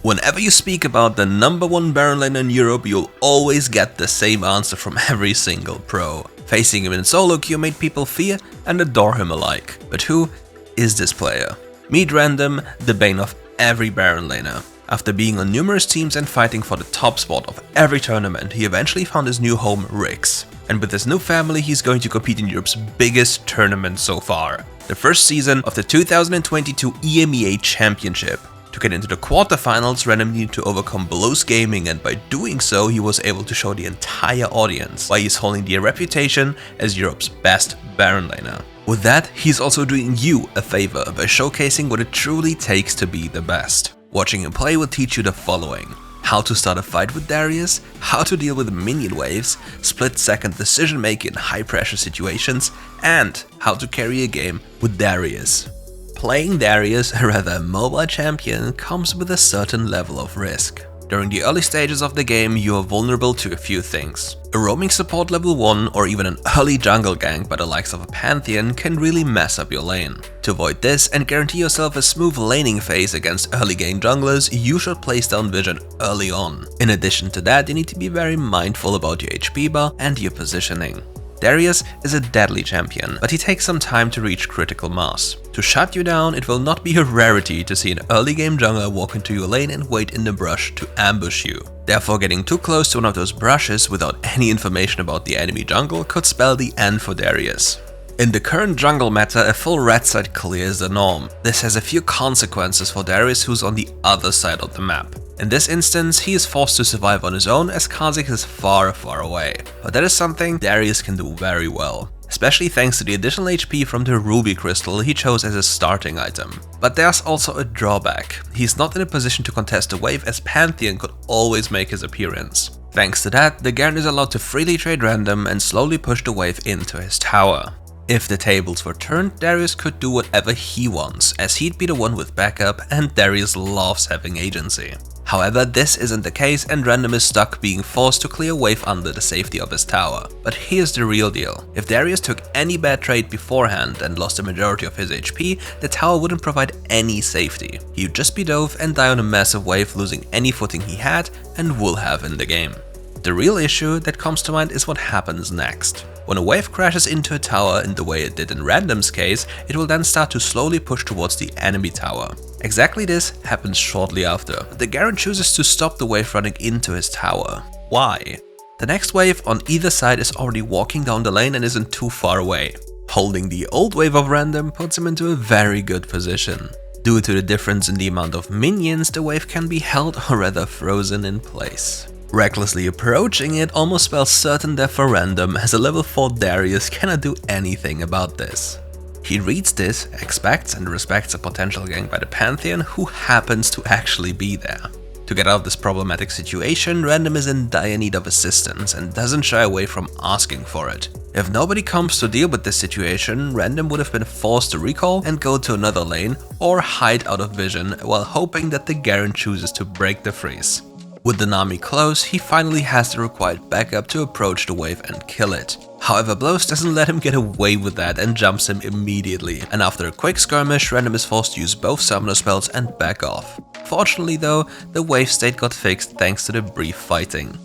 Whenever you speak about the #1 Baron laner in Europe, you'll always get the same answer from every single pro. Facing him in solo queue made people fear and adore him alike. But who is this player? Meet Random, the bane of every Baron laner. After being on numerous teams and fighting for the top spot of every tournament, he eventually found his new home, Rix. And with his new family, he's going to compete in Europe's biggest tournament so far, the first season of the 2022 EMEA Championship. To get into the quarterfinals, Random needed to overcome Blues Gaming, and by doing so, he was able to show the entire audience why he's holding the reputation as Europe's best Baron laner. With that, he's also doing you a favor by showcasing what it truly takes to be the best. Watching him play will teach you the following: how to start a fight with Darius, how to deal with minion waves, split-second decision making in high-pressure situations, and how to carry a game with Darius. Playing Darius, a rather mobile champion, comes with a certain level of risk. During the early stages of the game, you are vulnerable to a few things. A roaming support level 1 or even an early jungle gank by the likes of a Pantheon can really mess up your lane. To avoid this and guarantee yourself a smooth laning phase against early game junglers, you should place down vision early on. In addition to that, you need to be very mindful about your HP bar and your positioning. Darius is a deadly champion, but he takes some time to reach critical mass. To shut you down, it will not be a rarity to see an early game jungler walk into your lane and wait in the brush to ambush you. Therefore, getting too close to one of those brushes without any information about the enemy jungle could spell the end for Darius. In the current jungle meta, a full red side clear is the norm. This has a few consequences for Darius, who's on the other side of the map. In this instance, he is forced to survive on his own as Kha'Zix is far away. But that is something Darius can do very well, especially thanks to the additional HP from the Ruby Crystal he chose as a starting item. But there's also a drawback: he's not in a position to contest a wave, as Pantheon could always make his appearance. Thanks to that, the Garen is allowed to freely trade Random and slowly push the wave into his tower. If the tables were turned, Darius could do whatever he wants, as he'd be the one with backup, and Darius loves having agency. However, this isn't the case, and Random is stuck being forced to clear a wave under the safety of his tower. But here's the real deal: if Darius took any bad trade beforehand and lost the majority of his HP, the tower wouldn't provide any safety. He'd just be dove and die on a massive wave, losing any footing he had and will have in the game. The real issue that comes to mind is what happens next. When a wave crashes into a tower in the way it did in Random's case, it will then start to slowly push towards the enemy tower. Exactly this happens shortly after. The Garen chooses to stop the wave running into his tower. Why? The next wave on either side is already walking down the lane and isn't too far away. Holding the old wave of Random puts him into a very good position. Due to the difference in the amount of minions, the wave can be held or rather frozen in place. Recklessly approaching it almost spells certain death for Random, as a level 4 Darius cannot do anything about this. He reads this, expects and respects a potential gank by the Pantheon, who happens to actually be there. To get out of this problematic situation, Random is in dire need of assistance and doesn't shy away from asking for it. If nobody comes to deal with this situation, Random would have been forced to recall and go to another lane or hide out of vision while hoping that the Garen chooses to break the freeze. With the Nami close, he finally has the required backup to approach the wave and kill it. However, Blows doesn't let him get away with that and jumps him immediately, and after a quick skirmish, Random is forced to use both summoner spells and back off. Fortunately though, the wave state got fixed thanks to the brief fighting.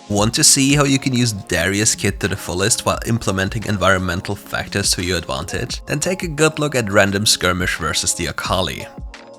Want to see how you can use Darius' kit to the fullest while implementing environmental factors to your advantage? Then take a good look at Random skirmish versus the Akali.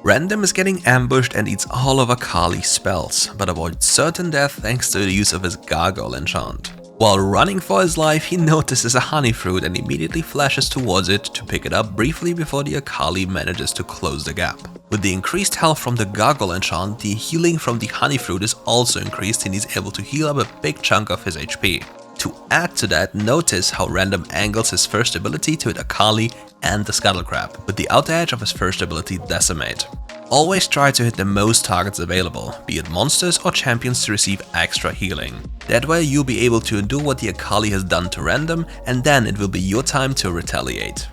Random is getting ambushed and eats all of Akali's spells, but avoids certain death thanks to the use of his Gargoyle enchant. While running for his life, he notices a honey fruit and immediately flashes towards it to pick it up briefly before the Akali manages to close the gap. With the increased health from the Gargoyle enchant, the healing from the honey fruit is also increased and he's able to heal up a big chunk of his HP. To add to that, notice how Random angles his first ability to hit Akali and the Scuttle Crab, with the outer edge of his first ability Decimate. Always try to hit the most targets available, be it monsters or champions, to receive extra healing. That way you'll be able to undo what the Akali has done to Random, and then it will be your time to retaliate.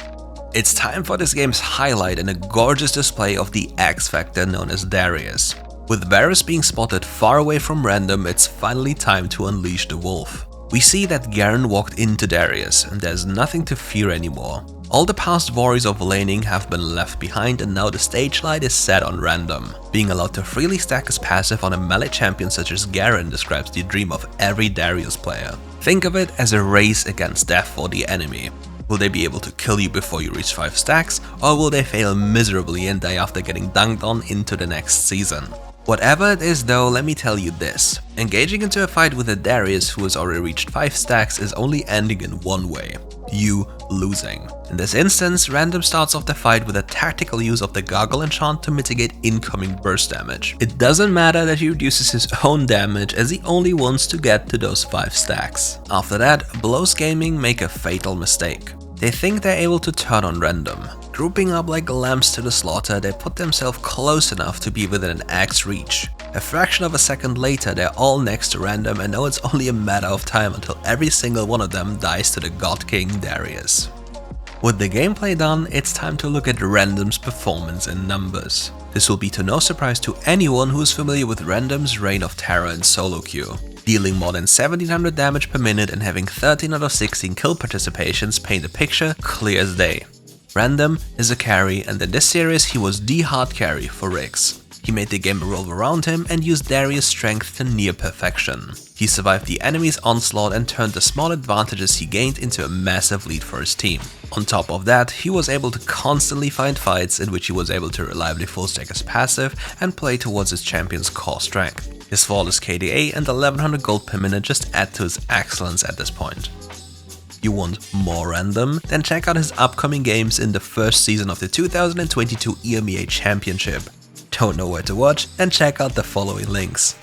It's time for this game's highlight and a gorgeous display of the X Factor known as Darius. With Varus being spotted far away from Random, it's finally time to unleash the wolf. We see that Garen walked into Darius, and there's nothing to fear anymore. All the past worries of laning have been left behind, and now the stage light is set on random. Being allowed to freely stack his passive on a melee champion such as Garen describes the dream of every Darius player. Think of it as a race against death for the enemy. Will they be able to kill you before you reach 5 stacks, or will they fail miserably and die after getting dunked on into the next season? Whatever it is though, let me tell you this. Engaging into a fight with a Darius who has already reached 5 stacks is only ending in one way: you losing. In this instance, Random starts off the fight with a tactical use of the Goggle enchant to mitigate incoming burst damage. It doesn't matter that he reduces his own damage, as he only wants to get to those 5 stacks. After that, Blows Gaming make a fatal mistake. They think they're able to turn on Random. Grouping up like lambs to the slaughter, they put themselves close enough to be within an axe reach. A fraction of a second later, they're all next to Random and know it's only a matter of time until every single one of them dies to the God King Darius. With the gameplay done, it's time to look at Random's performance in numbers. This will be to no surprise to anyone who is familiar with Random's reign of terror in solo queue. Dealing more than 1700 damage per minute and having 13 out of 16 kill participations paint a picture clear as day. Random is a carry, and in this series he was the hard carry for Riggs. He made the game revolve around him and used Darius' strength to near perfection. He survived the enemy's onslaught and turned the small advantages he gained into a massive lead for his team. On top of that, he was able to constantly find fights in which he was able to reliably full stack his passive and play towards his champion's core strength. His flawless KDA and 1100 gold per minute just add to his excellence at this point. You want more Random? Then check out his upcoming games in the first season of the 2022 EMEA Championship. Don't know where to watch? Then check out the following links.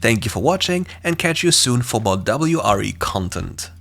Thank you for watching and catch you soon for more WRE content.